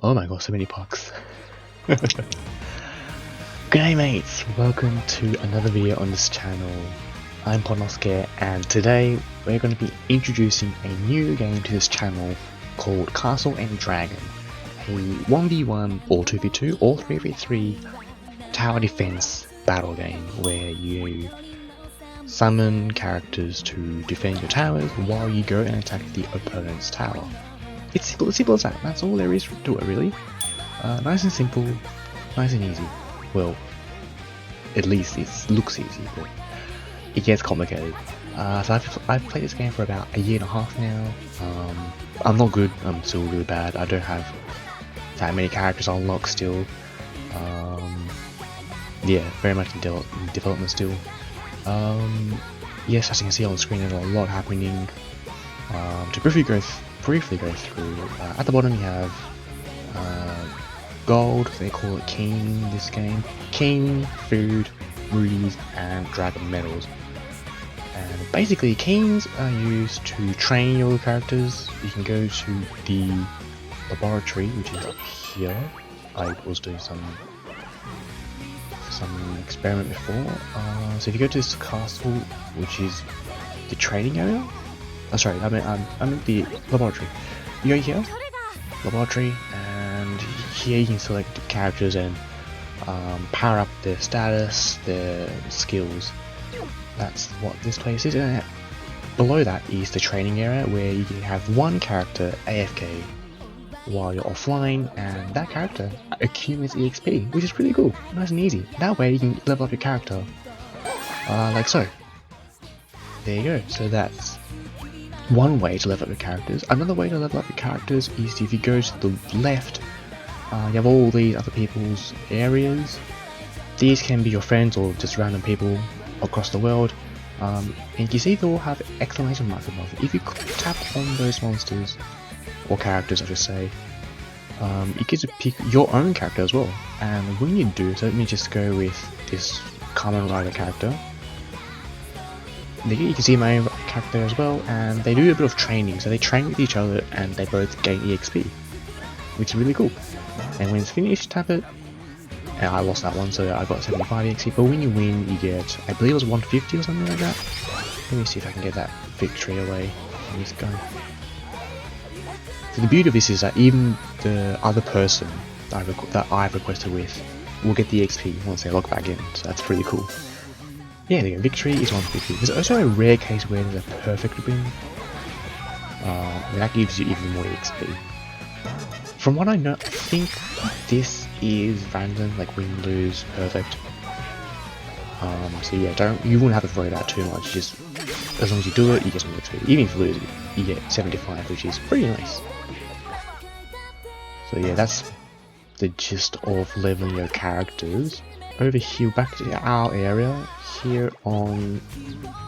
Oh my god, so many pucks. G'day mates, welcome to another video on this channel. I'm Podnosker and today we're going to be introducing a new game to this channel called Castle and Dragon. A 1v1 or 2v2 or 3v3 tower defense battle game where you summon characters to defend your towers while you go and attack the opponent's tower. It's simple as that. That's all there is to it, really. Nice and simple, nice and easy. Well, at least it looks easy, but it gets complicated. So I've played this game for about a year and a half now. I'm not good. I'm still really bad. I don't have that many characters unlocked still. Yeah, very much in development still. Yes, as you can see on the screen, there's a lot happening. To briefly go through, at the bottom you have gold, they call it king in this game, king, food, rubies and dragon medals. And basically kings are used to train your characters. You can go to the laboratory, which is up here. I was doing some experiment before. So if you go to this castle, which is the training area, sorry, I meant the laboratory. You go here, laboratory, and here you can select the characters and power up their status, their skills. That's what this place is. And below that is the training area where you can have one character AFK while you're offline, and that character accumulates EXP, which is pretty cool, nice and easy. That way you can level up your character, like so. There you go. So that's one way to level up your characters. Another way to level up your characters is if you go to the left, you have all these other people's areas. These can be your friends or just random people across the world. And you see they all have exclamation marks above it. If you tap on those monsters, or characters I should say, you get to pick your own character as well. And when you do, so let me just go with this Kamen Rider character. You can see my own character as well, and they do a bit of training, so they train with each other and they both gain EXP, which is really cool. And when it's finished, tap it, and I lost that one, so I got 75 EXP, but when you win, you get, I believe it was 150 or something like that. Let me see if I can get that victory away from this guy. So the beauty of this is that even the other person that I've requested with will get the EXP once they log back in, so that's pretty cool. Yeah, there you go. Victory is 150. There's also a rare case where there's a perfect win. That gives you even more EXP. From what I know, I think this is random, like win, lose, perfect. So yeah, you wouldn't have to worry about too much. Just as long as you do it, you get some EXP. Even if you lose, you get 75, which is pretty nice. So yeah, that's the gist of leveling your characters. Over here, back to our area, here on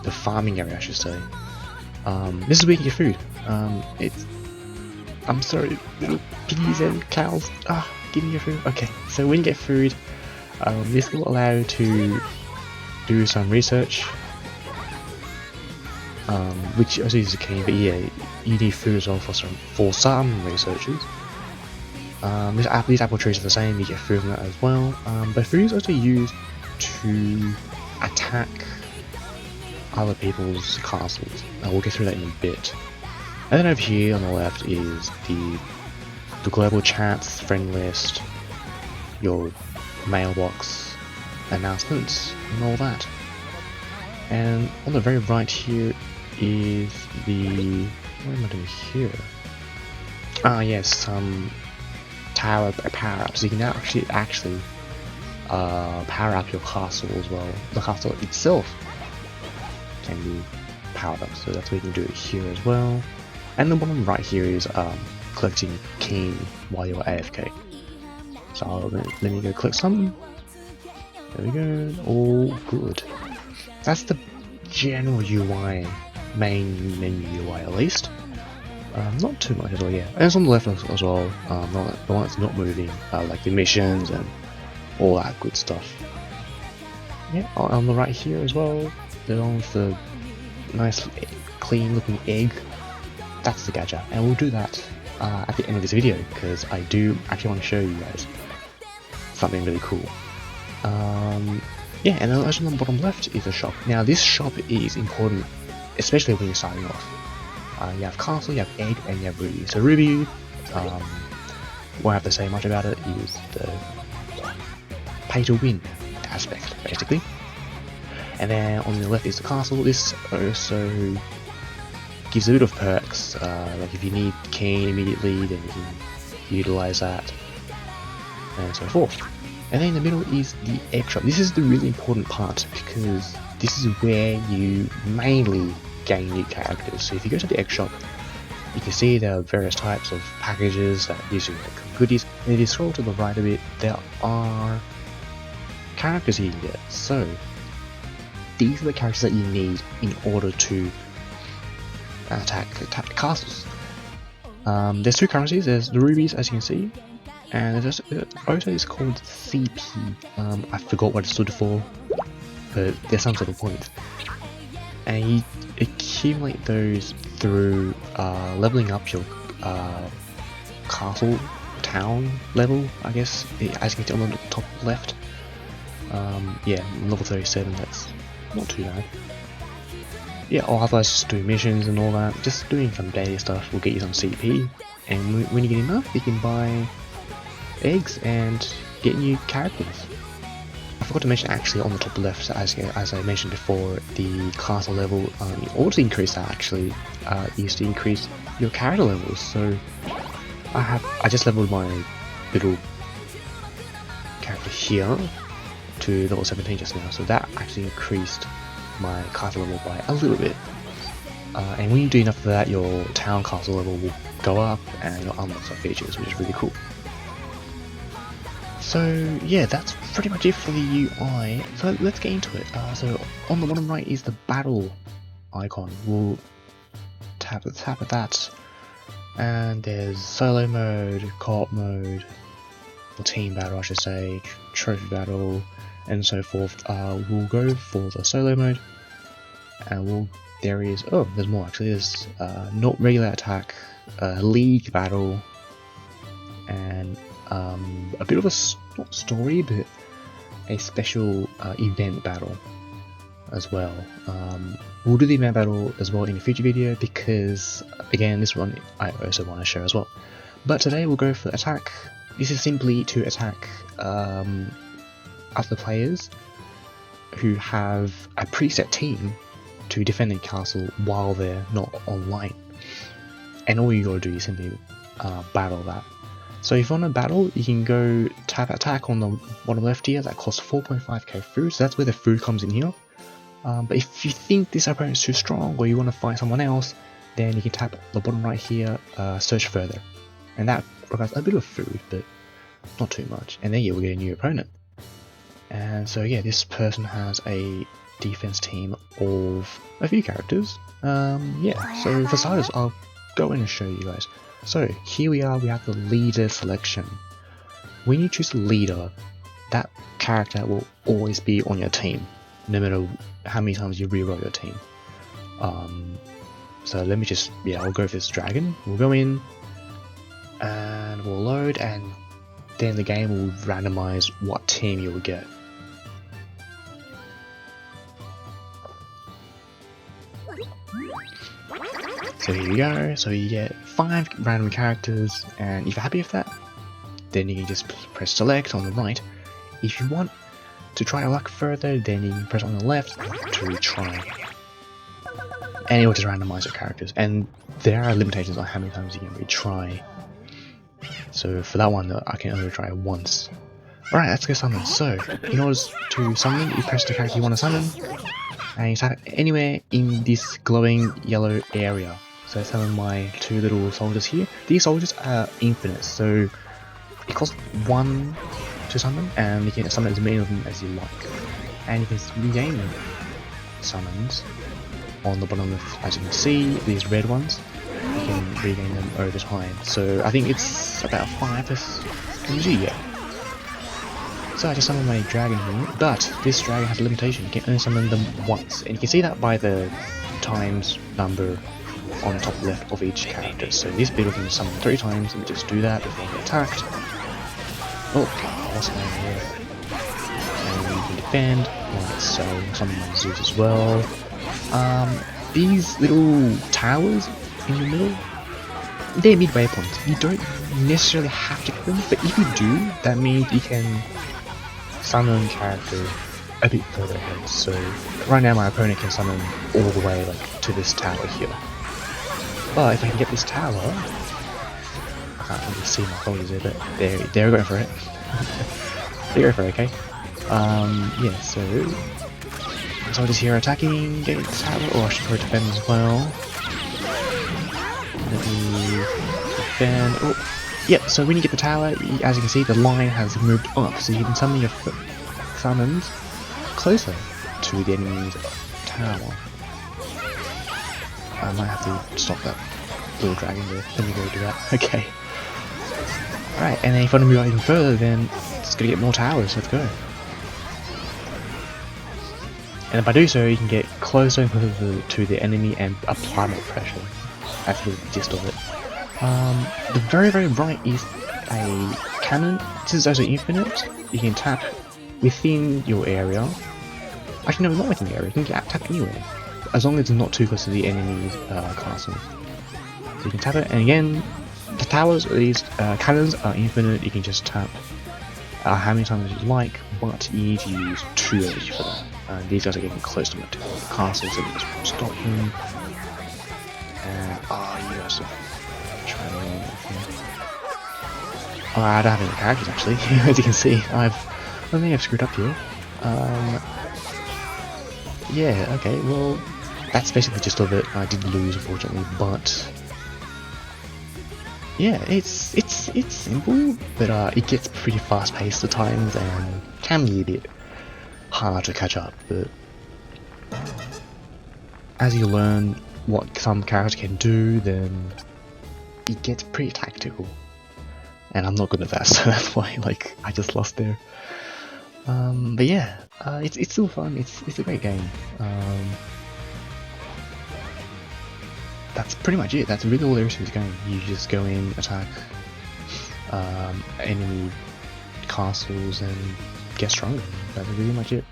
the farming area I should say, this is where you get food. I'm sorry, little piggies and cows, give me your food. Okay, so when you get food, this will allow you to do some research, which also is the key, but yeah, you need food as well for some researchers. These apple trees are the same, you get food from that as well, but food is also used to attack other people's castles. We'll get through that in a bit. And then over here on the left is the global chats, friend list, your mailbox announcements and all that. And on the very right here is the, what am I doing here? Yes, some tower power-ups. You can now actually power up your castle as well. The castle itself can be powered up, so that's what you can do here as well. And the bottom right here is collecting king while you're AFK. So let me go collect some. There we go. All good. That's the general UI, main menu UI at least. Not too much at all, yeah. And it's on the left as well, the one that's not moving, like the missions and all that good stuff. Yeah, on the right here as well, the one with the nice clean looking egg, that's the gadget, and we'll do that at the end of this video, because I do actually want to show you guys something really cool. Yeah, and then also on the bottom left is a shop. Now this shop is important, especially when you're starting off. You have castle, you have egg, and you have ruby. So ruby, won't have to say much about it, is the pay to win aspect, basically. And then on the left is the castle. This also gives a bit of perks, like if you need cane immediately, then you can utilize that, and so forth. And then in the middle is the egg shop. This is the really important part, because this is where you mainly gain new characters. So if you go to the egg shop, you can see there are various types of packages that gives you like goodies, and if you scroll to the right a bit, there are characters you can get. So these are the characters that you need in order to attack castles. There's two currencies. There's the rubies, as you can see, and there's also it's called CP. I forgot what it stood for, but there's some sort of point, and you accumulate those through leveling up your castle town level, I guess, as you can see on the top left. Yeah, level 37, that's not too bad. Yeah, or otherwise just doing missions and all that, just doing some daily stuff will get you some CP, and when you get enough, you can buy eggs and get new characters. I forgot to mention actually on the top left, as I mentioned before, the castle level, in order to increase that actually, used to increase your character levels. So I just leveled my little character here to level 17 just now, so that actually increased my castle level by a little bit. And when you do enough of that, your town castle level will go up and you'll unlock some features, which is really cool. So yeah, that's pretty much it for the UI. So let's get into it. So on the bottom right is the battle icon. We'll tap at that, and there's solo mode, co-op mode, or team battle I should say, trophy battle, and so forth. We'll go for the solo mode, and there's more actually. There's not regular attack, league battle, and a bit of a not story, but a special event battle as well. We'll do the event battle as well in a future video, because again, this one I also want to share as well. But today we'll go for attack. This is simply to attack other players who have a preset team to defend their castle while they're not online, and all you gotta do is simply battle that. So if you want to battle, you can go tap attack on the bottom left here. That costs 4.5k food, so that's where the food comes in here. But if you think this opponent is too strong, or you want to fight someone else, then you can tap the bottom right here, search further, and that requires a bit of food, but not too much. And then yeah, we'll get a new opponent. And so yeah, this person has a defense team of a few characters. Yeah, so for starters, I'll go in and show you guys. So here we are, we have the leader selection. When you choose a leader, that character will always be on your team, no matter how many times you reroll your team. So let me just, I'll go for this dragon. We'll go in, and we'll load, and then the game will randomize what team you will get. So here we go, so you get 5 random characters, and if you're happy with that, then you can just press select on the right. If you want to try your luck further, then you can press on the left to retry. And it will just randomize your characters, and there are limitations on how many times you can retry. So for that one, I can only try once. Alright, let's go summon. So, in order to summon, you press the character you want to summon, and you tap anywhere in this glowing yellow area. So I summon my 2 little soldiers here. These soldiers are infinite, so it costs 1 to summon, and you can summon as many of them as you like. And you can regain them summons on the bottom left, as you can see, these red ones. You can regain them over time. So I think it's about 5 energy, yeah. So I just summoned my dragon here, but this dragon has a limitation. You can only summon them once, and you can see that by the times number on top left of each character. So this bit of them summon 3 times and just do that before they get attacked. Oh, what's going on here? And you can defend, like so, summon Zeus as well. These little towers in the middle, they're midway points. You don't necessarily have to get them, but if you do, that means you can summon characters a bit further ahead. So right now my opponent can summon all the way like to this tower here. But if I can get this tower, I can't really see my folders there, but they're going for it. They're going for it, okay? Yeah, so I'm just here attacking, getting the tower, or I should probably defend as well. Let me defend. Oh, yep. So when you get the tower, as you can see, the line has moved up, so you can summon your summons closer to the enemy's tower. I might have to stop that little dragon there. Let me go do that. Okay. Alright, and then if I want to move out even further, then it's gonna get more towers. Let's go. And if I do so, you can get closer and closer to the enemy and apply more pressure. That's the gist of it. The very right is a cannon. This is also infinite. You can tap within your area. Actually, no, not within the area. You can tap anywhere, as long as it's not too close to the enemy's castle. So you can tap it, and again, the towers, these cannons are infinite. You can just tap how many times you like, but you need to use 2 energy for that. These guys are getting close to my castle, so you just stop them. And you guys are trying to run with me. I don't have any characters actually. As you can see, I think I've screwed up here. Yeah, okay, well, that's basically the gist of it. I did lose, unfortunately, but yeah, it's simple, but it gets pretty fast-paced at times and can be a bit hard to catch up. But as you learn what some characters can do, then it gets pretty tactical. And I'm not good at that, so that's why I just lost there. But yeah, it's still fun. It's a great game. That's pretty much it. That's really all there is to this game. You just go in, attack enemy castles, and get stronger. That's really much it.